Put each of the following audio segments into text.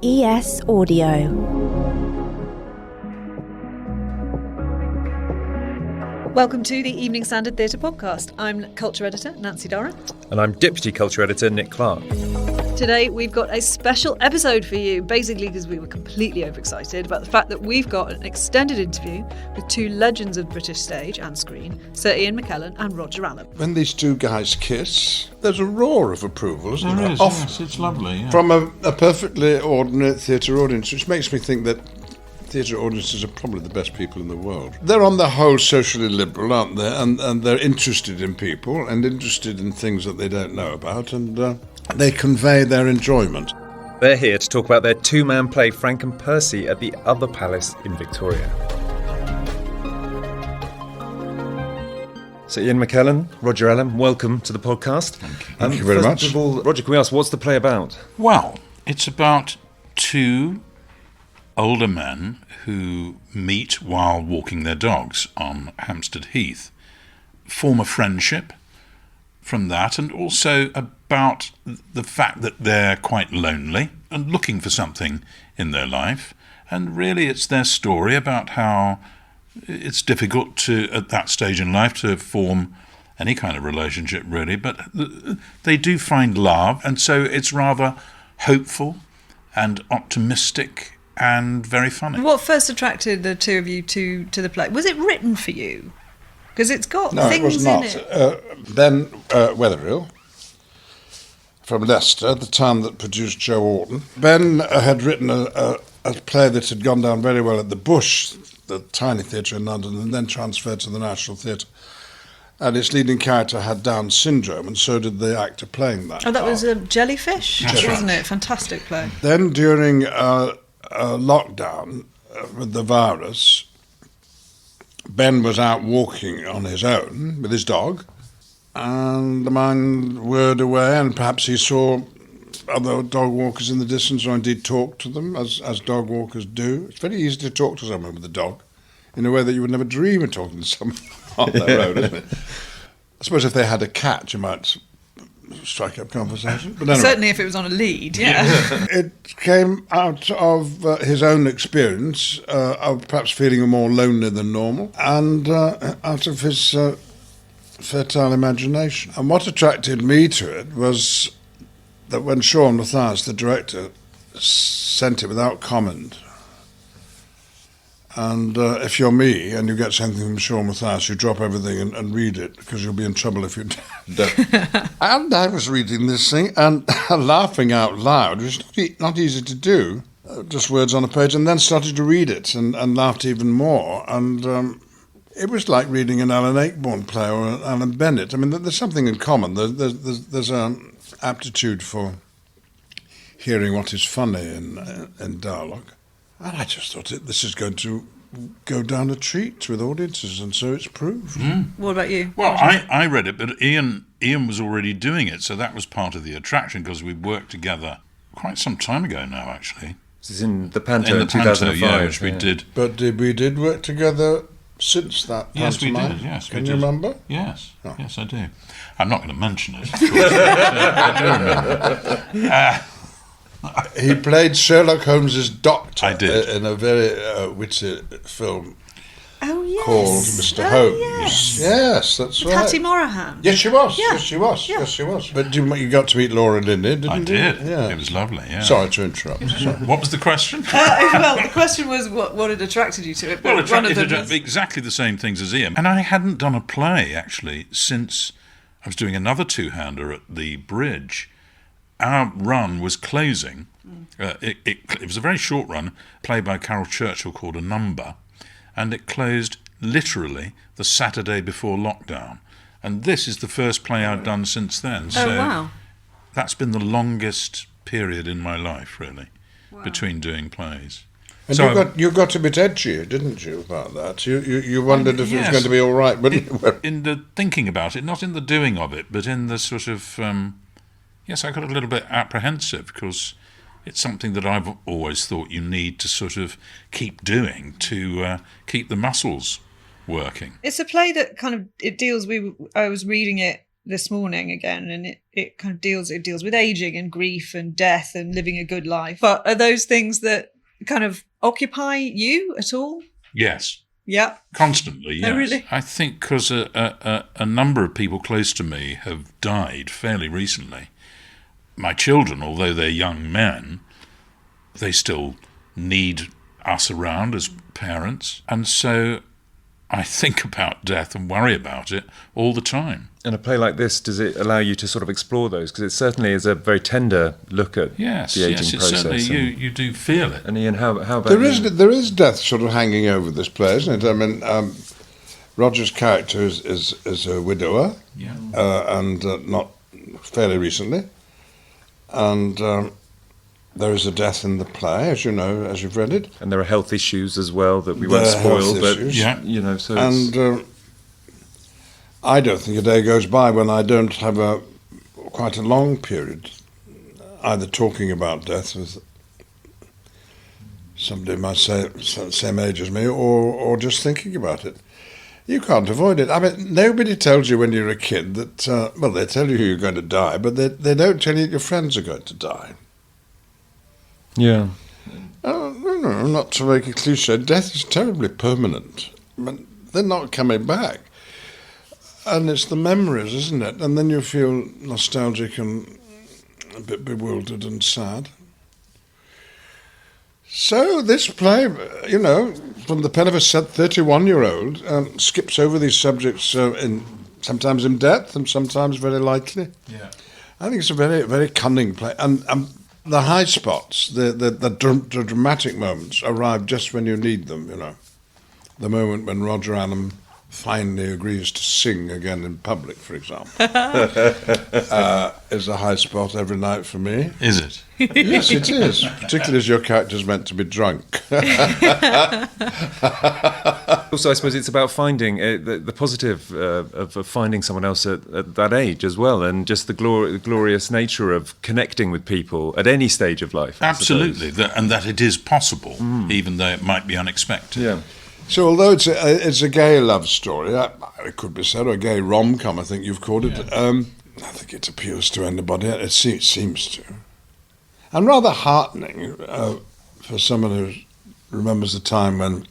ES Audio. Welcome to the Evening Standard Theatre Podcast. I'm Culture Editor Nancy Doran. And I'm Deputy Culture Editor Nick Clark. Today we've got a special episode for you, basically because we were completely overexcited about the fact that we've got an extended interview with two legends of British stage and screen, Sir Ian McKellen and Roger Allam. When these two guys kiss, there's a roar of approval, isn't there? There is, yes, it's lovely. Yeah. From a perfectly ordinary theatre audience, which makes me think that theatre audiences are probably the best people in the world. They're on the whole socially liberal, aren't they? And they're interested in people and interested in things that they don't know about, and they convey their enjoyment. They're here to talk about their two-man play Frank and Percy at the Other Palace in Victoria. So Ian McKellen, Roger Allam, welcome to the podcast. Thank you very much. First of all, Roger, can we ask, what's the play about? Well, it's about two older men who meet while walking their dogs on Hampstead Heath, form a friendship from that, and also about the fact that they're quite lonely and looking for something in their life. And really it's their story about how it's difficult to, at that stage in life, to form any kind of relationship really, but they do find love, and so it's rather hopeful and optimistic and very funny. What first attracted the two of you to the play? Was it written for you? Because it's got No, things it was not. in it. Ben Wetherill from Leicester, at the time that produced Joe Orton. Ben had written a play that had gone down very well at the Bush, the tiny theatre in London, and then transferred to the National Theatre. And its leading character had Down syndrome, and so did the actor playing that. Oh, that was Jellyfish, That's wasn't right. it? Fantastic play. Then during lockdown with the virus, Ben was out walking on his own with his dog, and the man whirred away, and perhaps he saw other dog walkers in the distance, or indeed talked to them, as dog walkers do. It's very easy to talk to someone with a dog in a way that you would never dream of talking to someone on their own, isn't it? I suppose if they had a cat, you might strike up conversation. But anyway. Certainly if it was on a lead, yeah. It came out of his own experience of perhaps feeling more lonely than normal, and out of his fertile imagination. And what attracted me to it was that when Sean Mathias, the director, sent it without comment, and if you're me and you get something from Sean Mathias, you drop everything and read it, because you'll be in trouble if you don't. And I was reading this thing and laughing out loud, which is not easy to do, just words on a page, and then started to read it and laughed even more. And it was like reading an Alan Ayckbourn play or an Alan Bennett. I mean, there's something in common. There's an aptitude for hearing what is funny in dialogue. And I just thought this is going to go down a treat with audiences, and so it's proved. What about you? Well, I read it, but Ian was already doing it, so that was part of the attraction, because we worked together quite some time ago now, actually. This is in the Panto In in the Panto, 2005. yeah, which we did. But we did work together since that Yes, we pantomime. did, yes. Can we you did. remember? Yes, Oh. yes, I do. I'm not going to mention it, of course. I do remember. He played Sherlock Holmes's doctor. I did. In a very witty film Oh, yes. called Mr. Oh, Holmes. yes. Yes, that's right. Hattie Morahan. Yes, she was. Yeah. Yes, she was. Yeah. Yes, she was. But you got to meet Laura Linney, didn't you? I did. Yeah. It was lovely, yeah. Sorry to interrupt. Sorry. What was the question? Well, the question was what had attracted you to it. Well, but one of them it was- exactly the same things as Ian. And I hadn't done a play, actually, since I was doing another two-hander at the Bridge. Our run was closing. It was a very short run, played by Carol Churchill, called A Number, and it closed literally the Saturday before lockdown. And this is the first play I've done since then. So wow. that's been the longest period in my life, really, between doing plays. And So you got a bit edgy, didn't you, about that? You wondered if it was yes. going to be all right, but in the thinking about it, not in the doing of it, but in the sort of, yes, I got a little bit apprehensive, because it's something that I've always thought you need to sort of keep doing to keep the muscles working. It's a play that kind of, it deals with, I was reading it this morning again, and it kind of deals with aging and grief and death and living a good life. But are those things that kind of occupy you at all? Yes. Yeah. Constantly, yes. Oh, really? I think because a number of people close to me have died fairly recently. My children, although they're young men, they still need us around as parents. And so I think about death and worry about it all the time. And a play like this, does it allow you to sort of explore those? Because it certainly is a very tender look at the aging process. Certainly you do feel it. And Ian, how about there is death sort of hanging over this play, isn't it? I mean, Roger's character is a widower, and not fairly recently, and there is a death in the play, as you know, as you've read it. And there are health issues as well that we won't spoil, but you know, so and I don't think a day goes by when I don't have quite a long period either talking about death with somebody my same age as me, or just thinking about it. You can't avoid it. I mean, nobody tells you when you're a kid that, well, they tell you you're going to die, but they don't tell you your friends are going to die. yeah. No, not to make it cliche, death is terribly permanent. I mean, they're not coming back. And it's the memories, isn't it? And then you feel nostalgic and a bit bewildered and sad. So this play, you know, from the pen of a 31-year-old, skips over these subjects sometimes in depth and sometimes very lightly. Yeah. I think it's a very, very cunning play. And the high spots, the dramatic moments arrive just when you need them, you know. The moment when Roger Allen finally agrees to sing again in public, for example, is a high spot every night for me. Is it? Yes, it is, particularly as your character's meant to be drunk. Also, I suppose it's about finding the positive of finding someone else at that age as well, and just the glorious nature of connecting with people at any stage of life. Absolutely, and that it is possible, even though it might be unexpected. Yeah. So although it's a gay love story, it could be said, or a gay rom-com, I think you've called it, I think it appeals to anybody. It seems to. And rather heartening for someone who remembers the time when,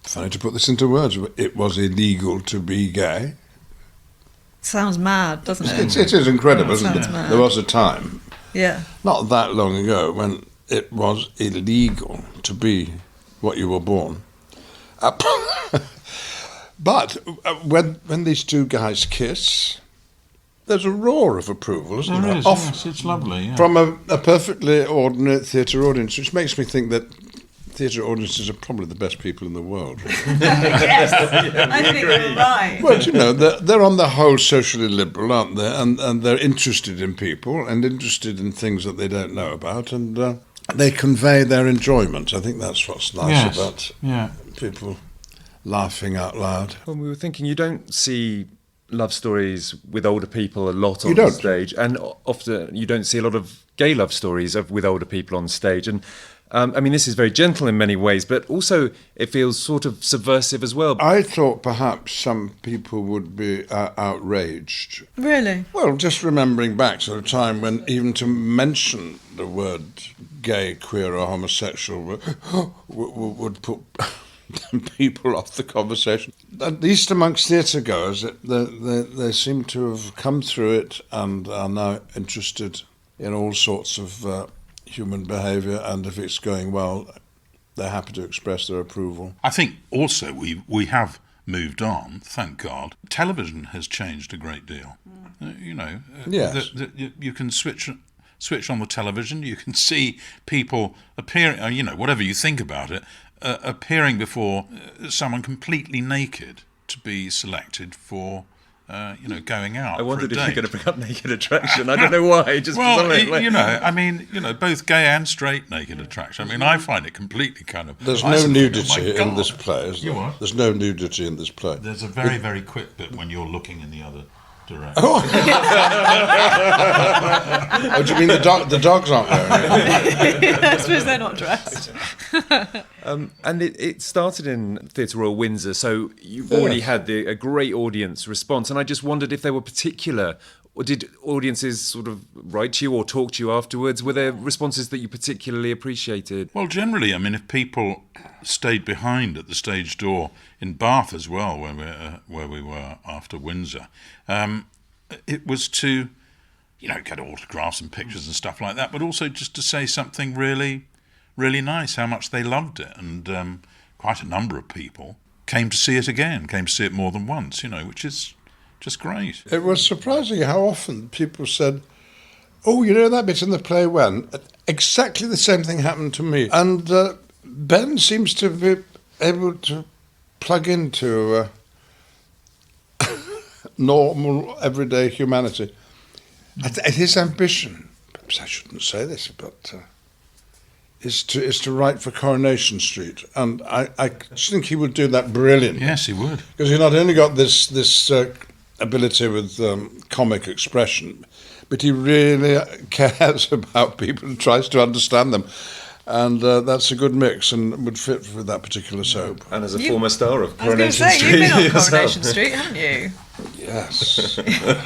funny to put this into words, it was illegal to be gay. Sounds mad, doesn't it? It is incredible, isn't it? Mad. There was a time, Yeah. not that long ago, when it was illegal to be what you were born. But when these two guys kiss, there's a roar of approval, isn't there? Yes, it's lovely. Yeah. From a perfectly ordinary theatre audience, which makes me think that theatre audiences are probably the best people in the world. Yes, I think you're right. Well, you know, they're on the whole socially liberal, aren't they? And they're interested in people and interested in things that they don't know about, and they convey their enjoyment. I think that's what's nice about people laughing out loud. Well, we were thinking you don't see love stories with older people a lot on You don't. stage, and often you don't see a lot of gay love stories with older people on stage. And I mean, this is very gentle in many ways, but also it feels sort of subversive as well. I thought perhaps some people would be outraged. Really? Well, just remembering back to a time when even to mention the word gay, queer or homosexual would put people off the conversation. At least amongst theatre goers, they seem to have come through it and are now interested in all sorts of human behaviour, and if it's going well, they're happy to express their approval. I think also we have moved on, thank God. Television has changed a great deal. You know, Yes. you can switch on the television, you can see people appearing, you know, whatever you think about it, appearing before someone completely naked to be selected for, going out. I wondered for a if date. you're going to bring up naked attraction. I don't know why. Just Well, like, both gay and straight naked attraction. I mean, I find it completely kind of... There's I no sort of think, oh nudity my in God. this play, is there? You what? There's no nudity in this play. There's a very, very quick bit when you're looking in the other direct. Oh, do you mean the dogs aren't there? I suppose they're not dressed. And it started in Theatre Royal Windsor, so you've already had a great audience response. And I just wondered if there were particular, or did audiences sort of write to you or talk to you afterwards? Were there responses that you particularly appreciated? Well, generally, I mean, if people stayed behind at the stage door in Bath as well, where we were after Windsor, it was to, get autographs and pictures and stuff like that, but also just to say something really, really nice, how much they loved it. And quite a number of people came to see it again, came to see it more than once, which is just great. It was surprising how often people said, "Oh, that bit in the play when?" Exactly the same thing happened to me. And Ben seems to be able to plug into normal, everyday humanity. His ambition, perhaps I shouldn't say this, but is to write for Coronation Street. And I just think he would do that brilliantly. Yes, he would. Because he not only got this ability with comic expression, but he really cares about people and tries to understand them. And that's a good mix and would fit with that particular soap. And as a former star of I was going to Coronation say, Street. you've been on yourself. Coronation Street, haven't you? Yes,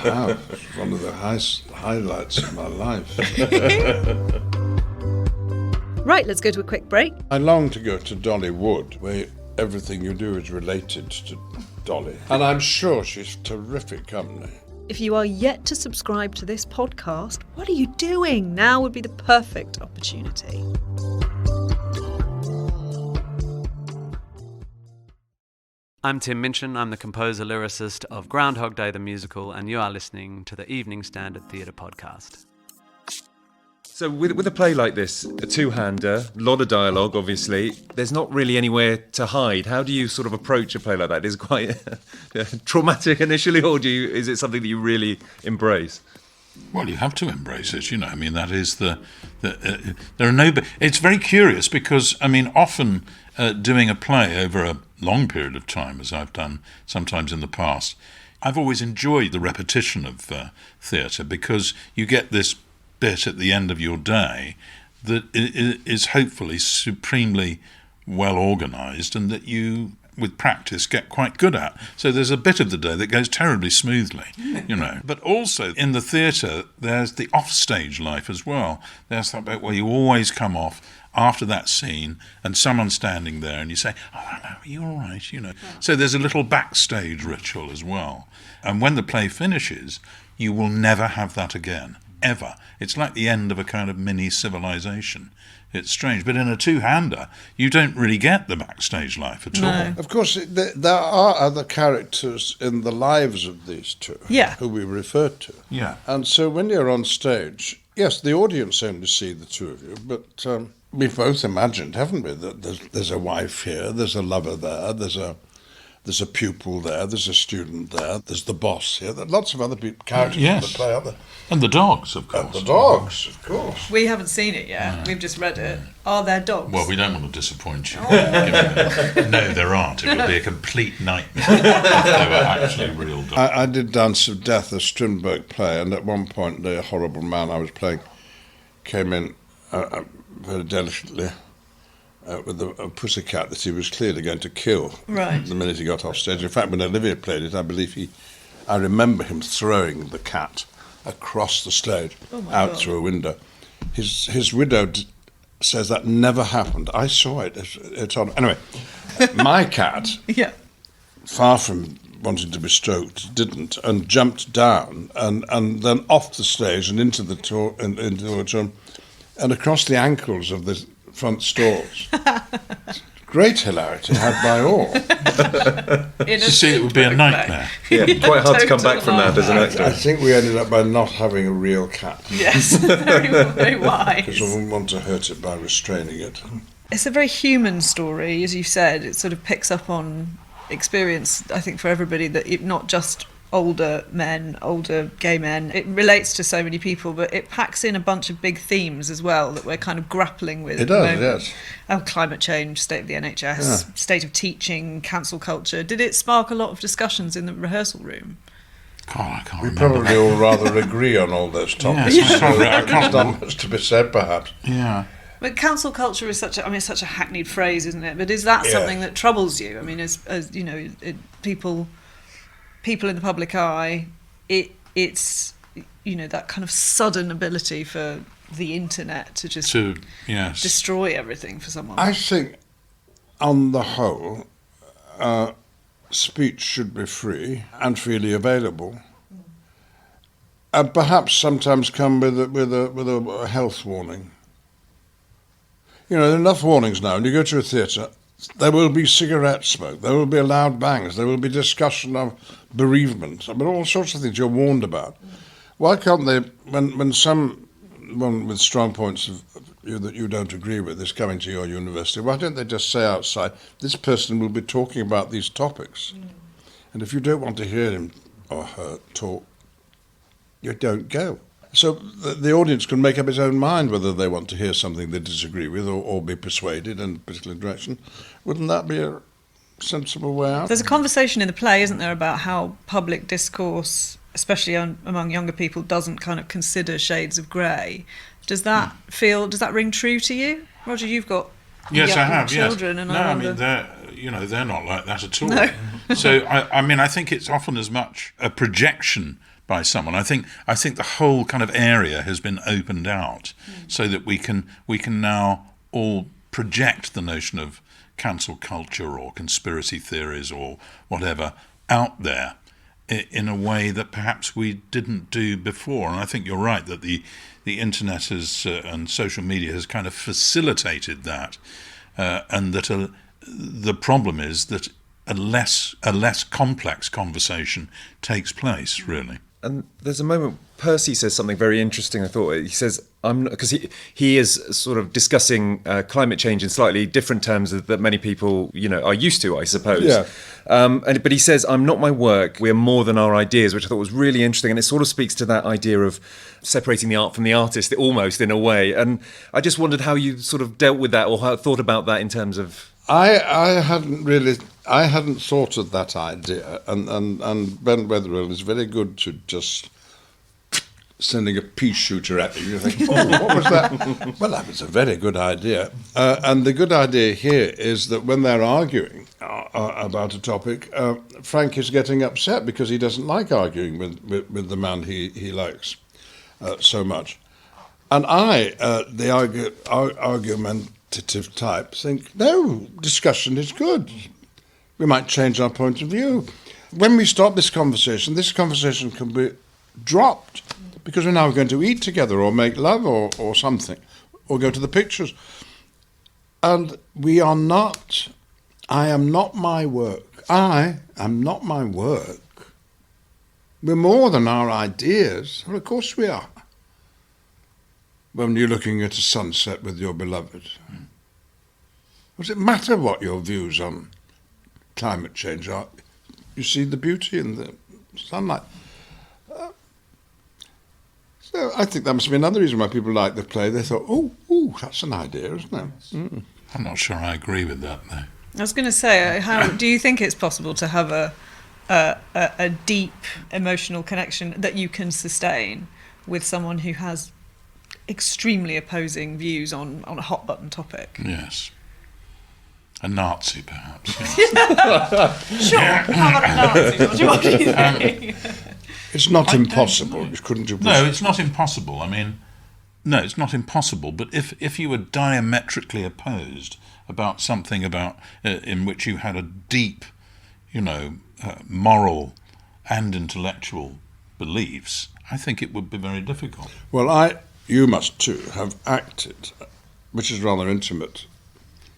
wow, it's one of the highlights of my life. Right, let's go to a quick break. I long to go to Dolly Wood, where everything you do is related to Dolly. And I'm sure she's terrific company. If you are yet to subscribe to this podcast, what are you doing? Now would be the perfect opportunity. I'm Tim Minchin. I'm the composer-lyricist of Groundhog Day the Musical, and you are listening to the Evening Standard Theatre Podcast. So with a play like this, a two-hander, a lot of dialogue, obviously, there's not really anywhere to hide. How do you sort of approach a play like that? Is it quite traumatic initially, or is it something that you really embrace? Well, you have to embrace it, I mean, that is there are no... It's very curious because, I mean, often doing a play over a long period of time, as I've done sometimes in the past, I've always enjoyed the repetition of theatre because you get this bit at the end of your day that is hopefully supremely well organised and that you, with practice, get quite good at. So there's a bit of the day that goes terribly smoothly, But also in the theatre, there's the off-stage life as well. There's that bit where you always come off after that scene and someone's standing there and you say, "Oh, hello, are you all right?" So there's a little backstage ritual as well. And when the play finishes, you will never have that again. Ever. It's like the end of a kind of mini civilization. It's strange, but in a two-hander, you don't really get the backstage life at all. Of course, there are other characters in the lives of these two who we referred to. Yeah. And so when you're on stage, yes, the audience only see the two of you, but we've both imagined, haven't we, that there's a wife here, there's a lover there, there's a pupil there, there's a student there, there's the boss here. There are lots of other characters in the play, aren't there? And the dogs, of course. And the dogs, of course. We haven't seen it yet. We've just read it. Are there dogs? Well, we don't want to disappoint you. No, there aren't. It would be a complete nightmare if they were actually real dogs. I did Dance of Death, a Strindberg play, and at one point the horrible man I was playing came in very delicately with a pussycat that he was clearly going to kill the minute he got off stage. In fact, when Olivia played it, I remember him throwing the cat across the stage out through a window. His widow says that never happened. I saw it. It's on. Anyway, my cat, far from wanting to be stroked, didn't, and jumped down and then off the stage and into the auditorium and across the ankles of the front stalls. Great hilarity had by all. You see, it would be a nightmare. Yeah, quite hard to come back from that as an actor. I think we ended up by not having a real cat. Yes, very wise. Because I wouldn't want to hurt it by restraining it. It's a very human story, as you said. It sort of picks up on experience, I think, for everybody, that not just older men, older gay men. It relates to so many people, but it packs in a bunch of big themes as well that we're kind of grappling with. It does, yes. Climate change, state of the NHS, state of teaching, cancel culture. Did it spark a lot of discussions in the rehearsal room? God, I can't We remember. probably all rather agree on all those topics. Yes, sorry, I can't There's not much to be said, perhaps. Yeah. But cancel culture is it's such a hackneyed phrase, isn't it? But is that something that troubles you? I mean, as you know, people in the public eye, it's that kind of sudden ability for the internet to just destroy everything for someone. I think, on the whole, speech should be free and freely available, and perhaps sometimes come with a health warning. There are enough warnings now. When you go to a theatre, there will be cigarette smoke, there will be loud bangs, there will be discussion of bereavement. I mean, all sorts of things you're warned about. Why can't they, when someone with strong points of view that you don't agree with is coming to your university, why don't they just say outside, this person will be talking about these topics? And if you don't want to hear him or her talk, you don't go. So the audience can make up its own mind whether they want to hear something they disagree with or be persuaded in a particular direction. Wouldn't that be a sensible way out? There's a conversation in the play, isn't there, about how public discourse, especially among younger people, doesn't kind of consider shades of grey. Does that ring true to you? Roger, you've got I have children, and I mean they're not like that at all. No. So I think it's often as much a projection by someone. I think the whole kind of area has been opened out so that we can now all project the notion of cancel culture or conspiracy theories or whatever out there in a way that perhaps we didn't do before. And I think you're right that the internet has and social media has kind of facilitated that, and that the problem is that a less complex conversation takes place, really. And there's a moment Percy says something very interesting. I thought he says because he is sort of discussing climate change in slightly different terms that many people are used to, I suppose. Yeah. But he says, "I'm not my work. We're more than our ideas," which I thought was really interesting, and it sort of speaks to that idea of separating the art from the artist, almost in a way. And I just wondered how you sort of dealt with that or how thought about that in terms of. I hadn't thought of that idea, and Ben Weatherall is very good to just sending a pea shooter at you. You think, what was that? Well, that was a very good idea. And the good idea here is that when they're arguing about a topic, Frank is getting upset because he doesn't like arguing with the man he likes so much. And the argumentative type, think, no, discussion is good. We might change our point of view. When we stop this conversation can be dropped because we're now going to eat together or make love or something or go to the pictures. And I am not my work. I am not my work. We're more than our ideas. Well, of course we are. When you're looking at a sunset with your beloved, does it matter what your views on climate change are? You see the beauty in the sunlight. So I think that must be another reason why people like the play. They thought, oh, that's an idea, isn't it? Mm. I'm not sure I agree with that, though. I was going to say, how do you think it's possible to have a deep emotional connection that you can sustain with someone who has extremely opposing views on a hot button topic? Yes. A Nazi, perhaps. Sure. How about a Nazi? What do you think? It's not impossible. Couldn't you? No, it's not impossible. I mean, no, it's not impossible. But if you were diametrically opposed about something in which you had a deep, moral and intellectual beliefs, I think it would be very difficult. Well, you must too have acted, which is a rather intimate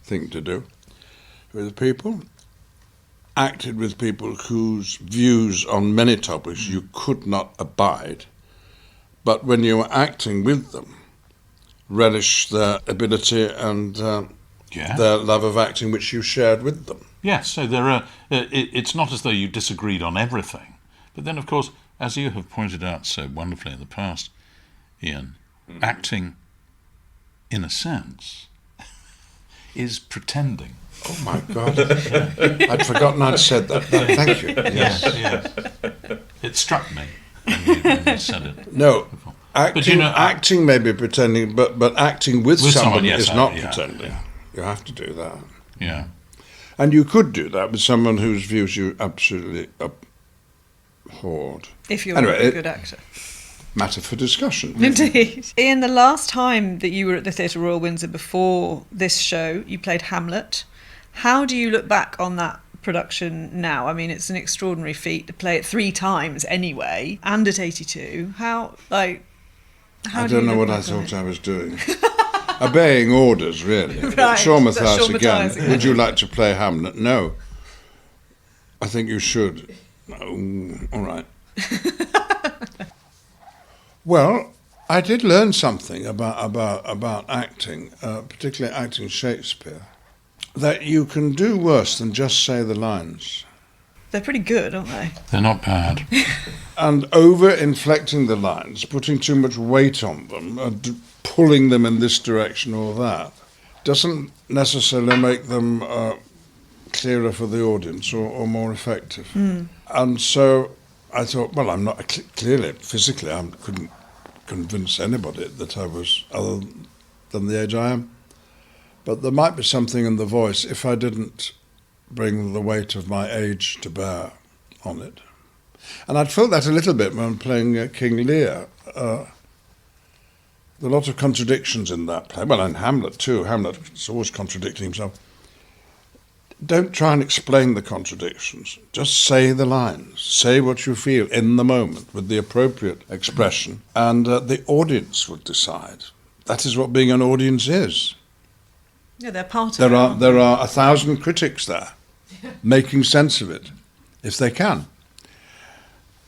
thing to do with people. Acted with people whose views on many topics you could not abide, but when you were acting with them, relish their ability and their love of acting which you shared with them. Yes, so it's not as though you disagreed on everything, but then of course, as you have pointed out so wonderfully in the past, Ian, acting, in a sense, is pretending. Oh my God! I'd forgotten I'd said that. Thank you. Yes. It struck me when you said it. No, acting, But you know, acting may be pretending, but acting with With someone someone, yes, is not yeah, pretending. yeah. You have to do that. Yeah. And you could do that with someone whose views you absolutely abhorred. If you're Anyway, a good actor. Matter for discussion. Indeed. Ian, the last time that you were at the Theatre Royal Windsor before this show, you played Hamlet. How do you look back on that production now? I mean, it's an extraordinary feat to play it 3 times anyway, and at 82. I don't know what I thought I was doing. Obeying orders, really. Right, Shaw that's Matthias Shaw again. Matthias again. Would you like to play Hamlet? No. I think you should. Oh, all right. Well, I did learn something about acting, particularly acting Shakespeare, that you can do worse than just say the lines. They're pretty good, aren't they? They're not bad. And over-inflecting the lines, putting too much weight on them, pulling them in this direction or that, doesn't necessarily make them clearer for the audience or more effective. And so I thought, well, I'm not, clearly, physically, I couldn't convince anybody that I was other than the age I am. But there might be something in the voice if I didn't bring the weight of my age to bear on it. And I'd felt that a little bit when playing King Lear. There are a lot of contradictions in that play. Well, and Hamlet too. Hamlet is always contradicting himself. Don't try and explain the contradictions. Just say the lines. Say what you feel in the moment with the appropriate expression, and the audience will decide. That is what being an audience is. Yeah, they're part of it. There are 1,000 critics there, making sense of it, if they can.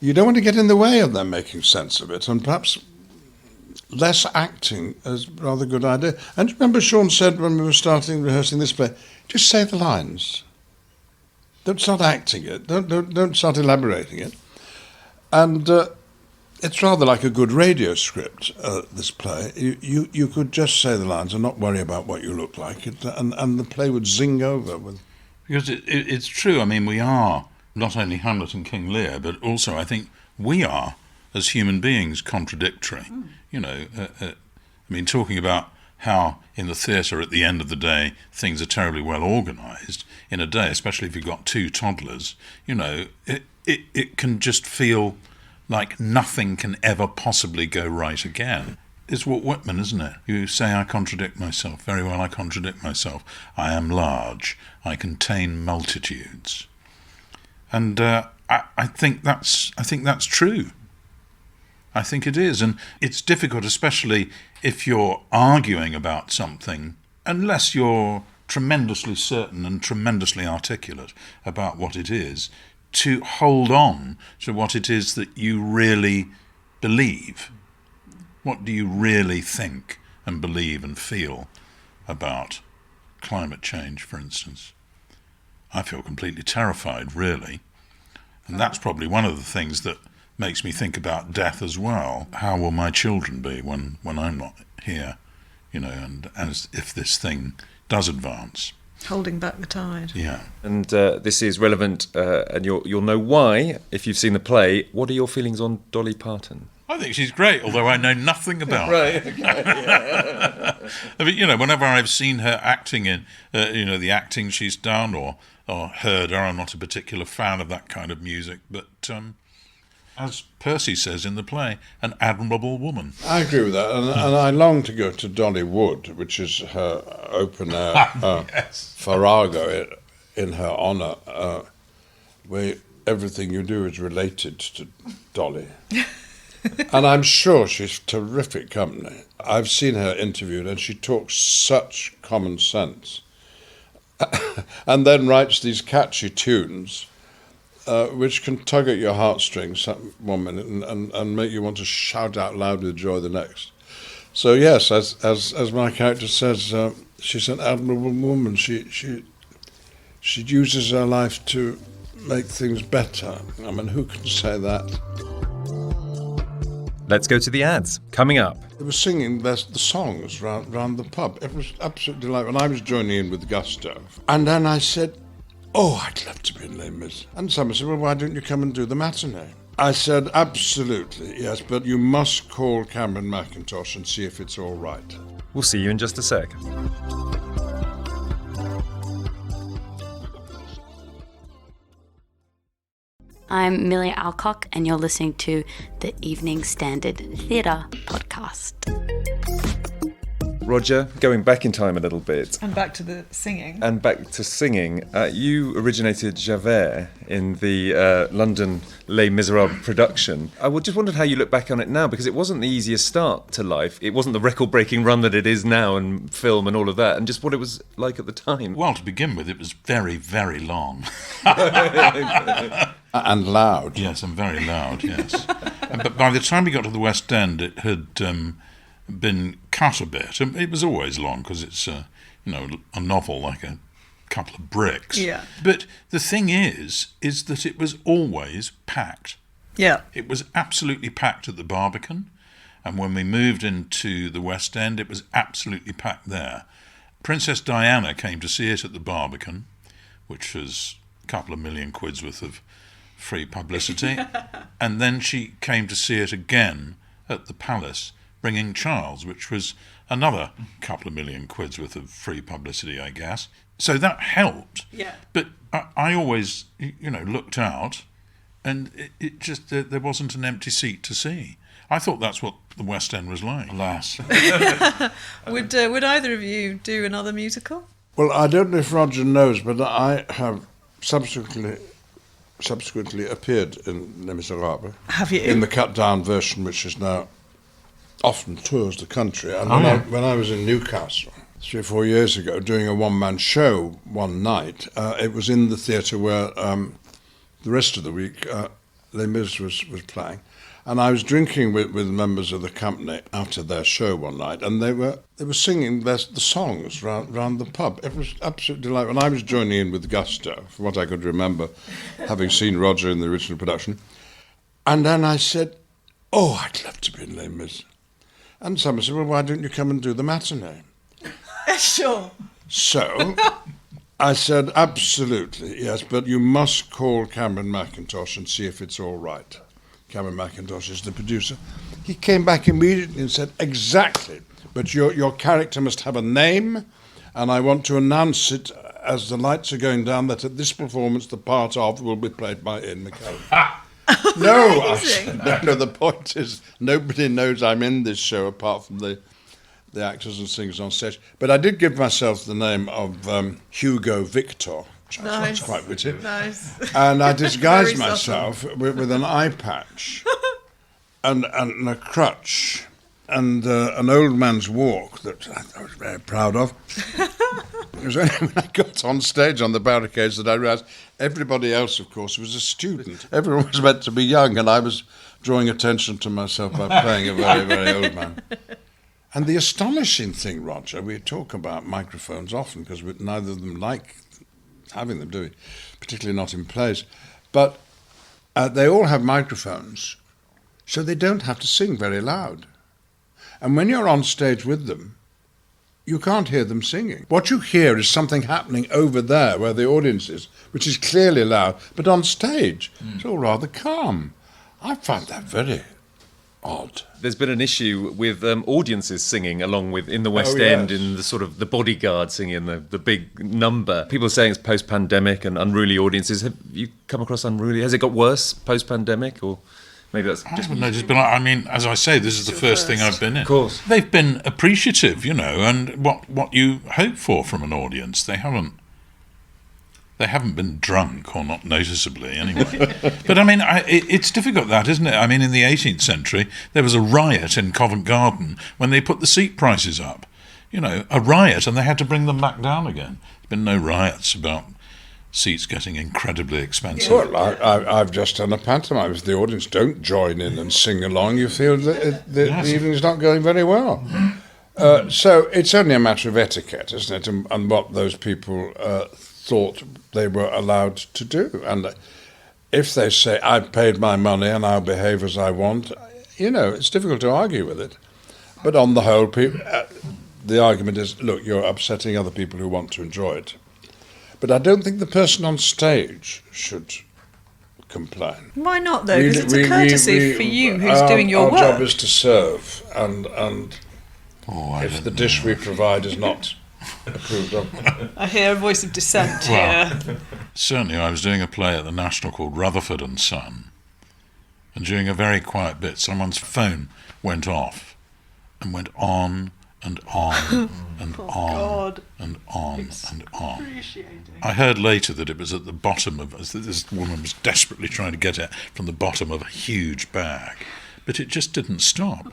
You don't want to get in the way of them making sense of it, and perhaps less acting is a rather good idea. And remember Sean said when we were starting rehearsing this play, just say the lines. Don't start acting it. Don't start elaborating it. And it's rather like a good radio script, this play. You could just say the lines and not worry about what you look like, and the play would zing over with. Because it's true. I mean, we are not only Hamlet and King Lear, but also I think we are, as human beings, contradictory. You know, I mean, talking about how in the theatre at the end of the day things are terribly well organised, in a day, especially if you've got 2 toddlers, you know, it can just feel like nothing can ever possibly go right again. It's Walt Whitman, isn't it? You say, I contradict myself. Very well, I contradict myself. I am large. I contain multitudes. And I think that's true. I think it is. And it's difficult, especially if you're arguing about something, unless you're tremendously certain and tremendously articulate about what it is, to hold on to what it is that you really believe. What do you really think and believe and feel about climate change, for instance? I feel completely terrified, really. And that's probably one of the things that makes me think about death as well. How will my children be when I'm not here? You know, and as if this thing does advance. Holding back the tide. Yeah. And this is relevant, and you'll know why if you've seen the play. What are your feelings on Dolly Parton? I think she's great, although I know nothing about her. Right, okay, yeah. I mean, you know, whenever I've seen her acting in, the acting she's done or heard her, I'm not a particular fan of that kind of music, but as Percy says in the play, an admirable woman. I agree with that, and I long to go to Dollywood, which is her open-air Yes. farrago in her honour, where everything you do is related to Dolly. And I'm sure she's terrific company. I've seen her interviewed, and she talks such common sense, and then writes these catchy tunes, which can tug at your heartstrings one minute and make you want to shout out loud with joy the next. So yes, as my character says, she's an admirable woman. She uses her life to make things better. I mean, who can say that? Let's go to the ads. Coming up. They were singing the songs round the pub. It was absolutely delightful. And I was joining in with gusto. And then I said, oh, I'd love to be in Les Mis. And someone said, well, why don't you come and do the matinee? I said, absolutely, yes, but you must call Cameron McIntosh and see if it's all right. We'll see you in just a sec. I'm Millie Alcock, and you're listening to the Evening Standard Theatre podcast. Roger, going back in time a little bit. And back to the singing. And back to singing. You originated Javert in the London Les Miserables production. I just wondered how you look back on it now, because it wasn't the easiest start to life. It wasn't the record-breaking run that it is now, and film and all of that, and just what it was like at the time. Well, to begin with, it was very, very long. And loud. Yes, and very loud, yes. But by the time we got to the West End, it had been cut a bit. It was always long, because it's, a novel like a couple of bricks. Yeah. But the thing is that it was always packed. Yeah. It was absolutely packed at the Barbican, and when we moved into the West End, it was absolutely packed there. Princess Diana came to see it at the Barbican, which was a couple of million quid's worth of free publicity, and then she came to see it again at the Palace, bringing Charles, which was another couple of million quid's worth of free publicity, I guess. So that helped. Yeah. But I always, looked out, and it just, there wasn't an empty seat to see. I thought that's what the West End was like. Alas. Would either of you do another musical? Well, I don't know if Roger knows, but I have subsequently appeared in Les Miserables. Have you? In the cut-down version, which is now often tours the country. And when I was in Newcastle 3 or 4 years ago, doing a one-man show one night, it was in the theatre where the rest of the week Les Mis was playing. And I was drinking with members of the company after their show one night, and they were singing the songs round the pub. It was absolutely delightful. And I was joining in with gusto, from what I could remember, having seen Roger in the original production. And then I said, "Oh, I'd love to be in Les Mis." And someone said, "Well, why don't you come and do the matinee?" Sure. So I said, "Absolutely, yes, but you must call Cameron McIntosh and see if it's all right." Cameron McIntosh is the producer. He came back immediately and said, "Exactly, but your character must have a name, and I want to announce it as the lights are going down that at this performance the part of will be played by Ian McKellen." No, I said, no, the point is nobody knows I'm in this show apart from the actors and singers on stage. But I did give myself the name of Hugo Victor, which Nice. that's quite witty. Nice. And I disguised Very myself with an eye patch and a crutch and an old man's walk that I was very proud of. It was only when I got on stage on the barricades that I realised everybody else, of course, was a student. Everyone was meant to be young, and I was drawing attention to myself by playing a very, very old man. And the astonishing thing, Roger, we talk about microphones often because neither of them like having them, do we? Particularly not in plays. But they all have microphones, so they don't have to sing very loud. And when you're on stage with them, you can't hear them singing. What you hear is something happening over there where the audience is, which is clearly loud, but on stage, it's all rather calm. I find that very odd. There's been an issue with audiences singing along with in the West yes. End, in the sort of the bodyguard singing the big number. People are saying it's post-pandemic and unruly audiences. Have you come across unruly? Has it got worse post-pandemic, or maybe that's I just... haven't noticed, but I mean, as I say, this is the first thing I've been in. Of course. They've been appreciative, and what you hope for from an audience. They haven't been drunk, or not noticeably anyway. But I mean, it's difficult, that, isn't it? I mean, in the 18th century, there was a riot in Covent Garden when they put the seat prices up. A riot, and they had to bring them back down again. There's been no riots about seats getting incredibly expensive. Well, I've just done a pantomime. If the audience don't join in and sing along, you feel that the evening's not going very well. So it's only a matter of etiquette, isn't it, and what those people thought they were allowed to do. And if they say, "I've paid my money and I'll behave as I want," it's difficult to argue with it. But on the whole, the argument is, look, you're upsetting other people who want to enjoy it. But I don't think the person on stage should complain. Why not, though? Because it's a courtesy for you who's doing your work. Our job is to serve, and Oh, if the dish we provide is not approved of. I hear a voice of dissent here. Certainly, I was doing a play at the National called Rutherford and Son, and during a very quiet bit, someone's phone went off and went on and on and on and on and on. I heard later that it was at the bottom of, this woman was desperately trying to get it from the bottom of a huge bag, but it just didn't stop.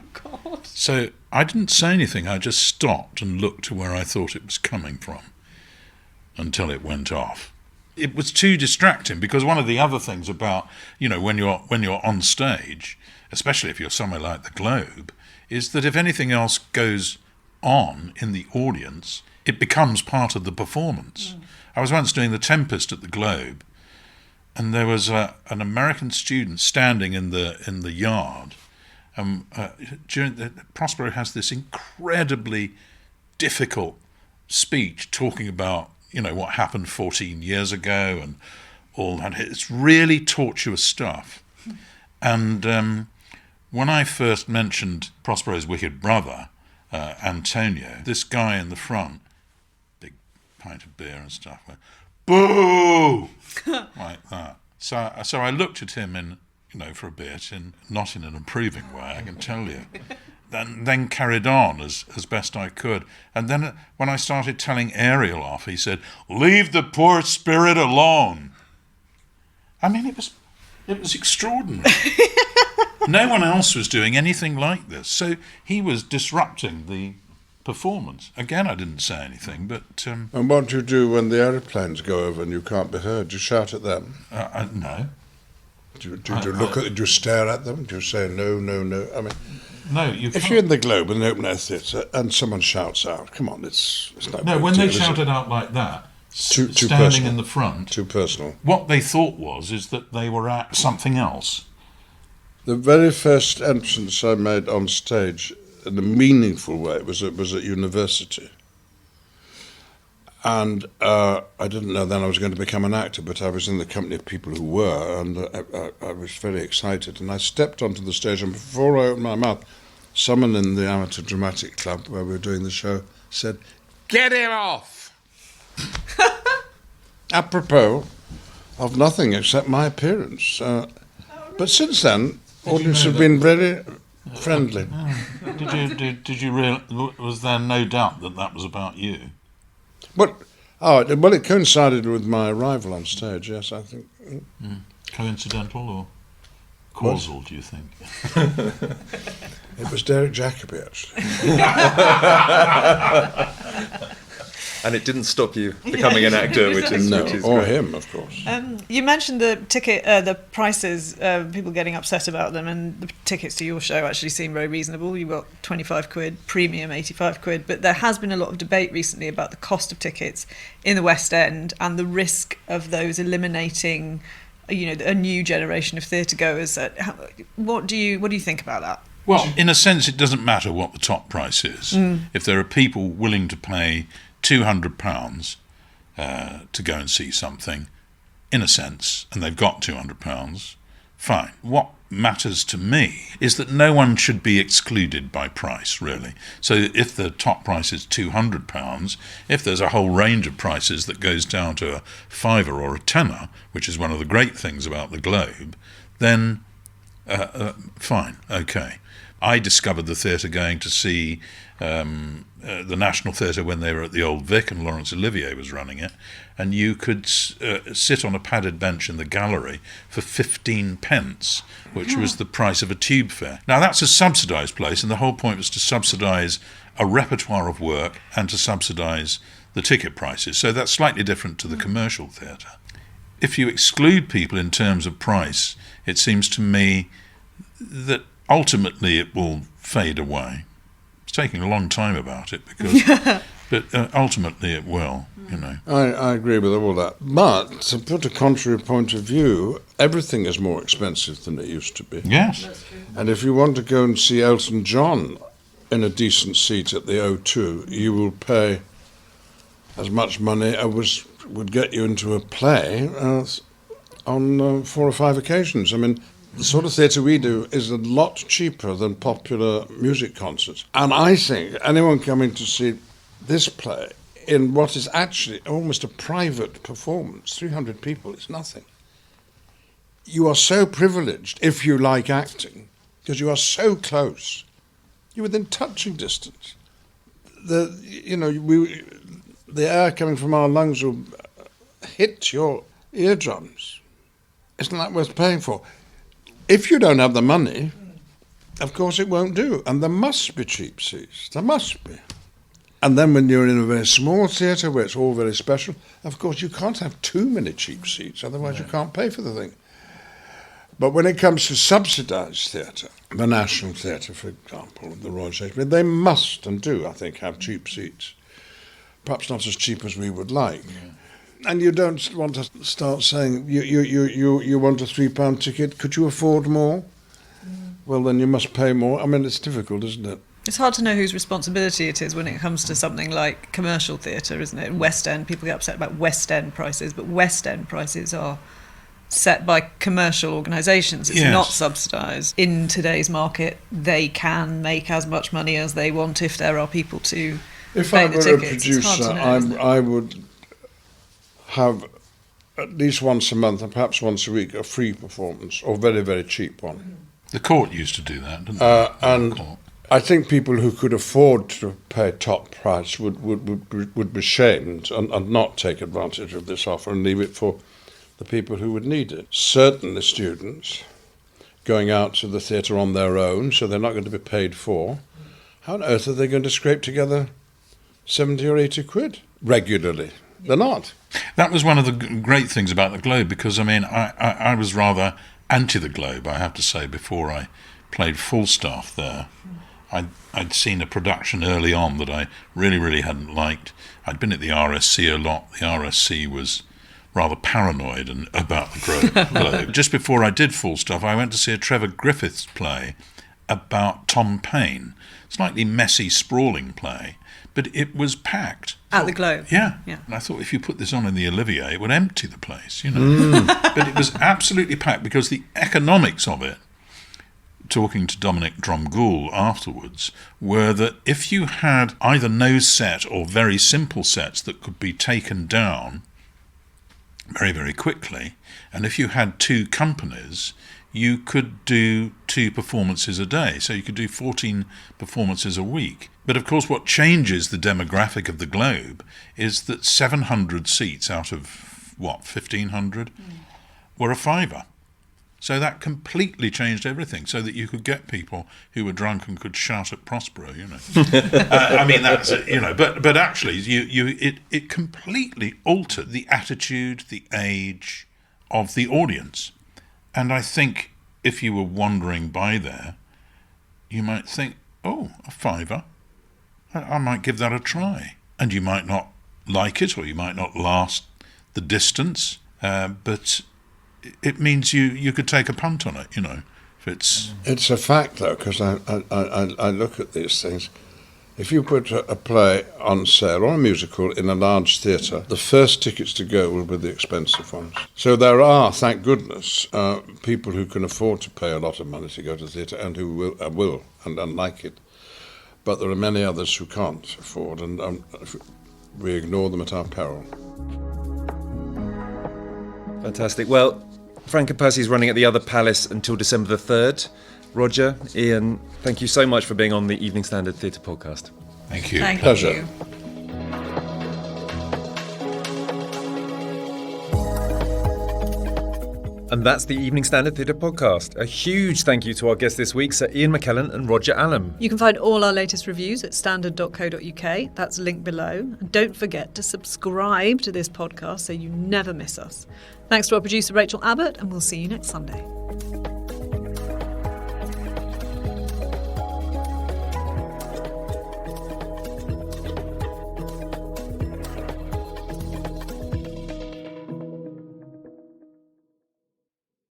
So I didn't say anything, I just stopped and looked to where I thought it was coming from until it went off. It was too distracting, because one of the other things about, when you're on stage, especially if you're somewhere like the Globe, is that if anything else goes on in the audience, it becomes part of the performance. I was once doing The Tempest at the Globe, and there was an American student standing in the yard. Prospero has this incredibly difficult speech talking about what happened 14 years ago and all that. It's really tortuous stuff. And when I first mentioned Prospero's wicked brother, Antonio, this guy in the front, big pint of beer and stuff, went, boo! Like that. So I looked at him for a bit, not in an approving way, I can tell you. Then carried on as best I could. And then when I started telling Ariel off, he said, "Leave the poor spirit alone." I mean, it was extraordinary. No one else was doing anything like this. So he was disrupting the performance. Again, I didn't say anything, but... And what do you do when the aeroplanes go over and you can't be heard? Do you shout at them? No. Do you stare at them? Do you say no, no, no? I mean... No, you can't. If you're in the Globe in an open air theatre and someone shouts out, come on, it's not... No, when they shouted out like that, standing in the front... Too personal. What they thought is that they were at something else. The very first entrance I made on stage in a meaningful way was at university. And I didn't know then I was going to become an actor, but I was in the company of people who were, and I was very excited. And I stepped onto the stage, and before I opened my mouth, someone in the Amateur Dramatic Club, where we were doing the show, said, "Get him off!" Apropos of nothing except my appearance. But since then, audience have been very friendly. Did you was there no doubt that was about you? Well, it coincided with my arrival on stage, yes, I think. Coincidental or causal, do you think? It was Derek Jacobi, actually. And it didn't stop you becoming an actor, which is or great. him, of course. You mentioned the prices, people getting upset about them, and the tickets to your show actually seem very reasonable. You've got 25 quid, premium 85 quid, but there has been a lot of debate recently about the cost of tickets in the West End and the risk of those eliminating, a new generation of theatre goers. What do you think about that? Well, in a sense, it doesn't matter what the top price is. If there are people willing to pay £200 to go and see something, in a sense, and they've got £200, fine. What matters to me is that no one should be excluded by price, really. So if the top price is £200, if there's a whole range of prices that goes down to a £5 or a £10, which is one of the great things about the Globe, then fine, okay. I discovered the theatre going to see the National Theatre when they were at the Old Vic, and Laurence Olivier was running it, and you could sit on a padded bench in the gallery for 15 pence, which was the price of a tube fare. Now that's a subsidised place, and the whole point was to subsidise a repertoire of work and to subsidise the ticket prices. So that's slightly different to the commercial theatre. If you exclude people in terms of price, it seems to me that ultimately it will fade away. It's taking a long time about it, but ultimately it will, I agree with all that. But to put a contrary point of view, everything is more expensive than it used to be. Yes. And if you want to go and see Elton John in a decent seat at the O2, you will pay as much money as would get you into a play on 4 or 5 occasions. I mean, the sort of theatre we do is a lot cheaper than popular music concerts. And I think anyone coming to see this play in what is actually almost a private performance, 300 people, it's nothing. You are so privileged, if you like acting, because you are so close. You're within touching distance. The air coming from our lungs will hit your eardrums. Isn't that worth paying for? If you don't have the money, of course it won't do. And there must be cheap seats. There must be. And then when you're in a very small theatre where it's all very special, of course you can't have too many cheap seats, otherwise you can't pay for the thing. But when it comes to subsidised theatre, the National Theatre, for example, the Royal Shakespeare, they must and do, I think, have cheap seats. Perhaps not as cheap as we would like. Yeah. And you don't want to start saying, you want a £3 ticket, could you afford more? Well, then you must pay more. I mean, it's difficult, isn't it? It's hard to know whose responsibility it is when it comes to something like commercial theatre, isn't it? In West End, people get upset about West End prices, but West End prices are set by commercial organisations. It's not subsidised. In today's market, they can make as much money as they want if there are people to pay the tickets. If I were a producer, I would have at least once a month and perhaps once a week a free performance, or very, very cheap one. The court used to do that, didn't they? And I think people who could afford to pay top price would be shamed and not take advantage of this offer and leave it for the people who would need it. Certainly students going out to the theatre on their own, so they're not going to be paid for. How on earth are they going to scrape together 70 or 80 quid regularly? They're not. That was one of the great things about the Globe, because, I mean, I was rather anti the Globe, I have to say, before I played Falstaff there. I'd seen a production early on that I really, really hadn't liked. I'd been at the RSC a lot. The RSC was rather paranoid about the Globe. Just before I did Falstaff, I went to see a Trevor Griffiths play about Tom Paine. Slightly messy, sprawling play, but it was packed. At the Globe? Yeah. And I thought, if you put this on in the Olivier, it would empty the place, you know. But it was absolutely packed, because the economics of it, talking to Dominic Dromgoole afterwards, were that if you had either no set or very simple sets that could be taken down very, very quickly, and if you had 2 companies, you could do 2 performances a day. So you could do 14 performances a week. But of course what changes the demographic of the Globe is that 700 seats out of, 1,500, were a fiver. So that completely changed everything, so that you could get people who were drunk and could shout at Prospero, you know. I mean, that's, you know, but actually it completely altered the attitude, the age of the audience. And I think if you were wandering by there, you might think, oh, a fiver, I might give that a try. And you might not like it, or you might not last the distance, but it means you could take a punt on it, you know. If it's a fact, though, because I look at these things. If you put a play on sale or a musical in a large theatre, the first tickets to go will be the expensive ones. So there are, thank goodness, people who can afford to pay a lot of money to go to the theatre and who will and like it. But there are many others who can't afford, and we ignore them at our peril. Fantastic. Well, Frank and Percy's running at the Other Palace until December the 3rd. Roger, Ian, thank you so much for being on the Evening Standard Theatre podcast. Thank you. Thank Pleasure. you. And that's the Evening Standard Theatre podcast. A huge thank you to our guests this week, Sir Ian McKellen and Roger Allam. You can find all our latest reviews at standard.co.uk. That's linked below. And don't forget to subscribe to this podcast so you never miss us. Thanks to our producer Rachel Abbott, and we'll see you next Sunday.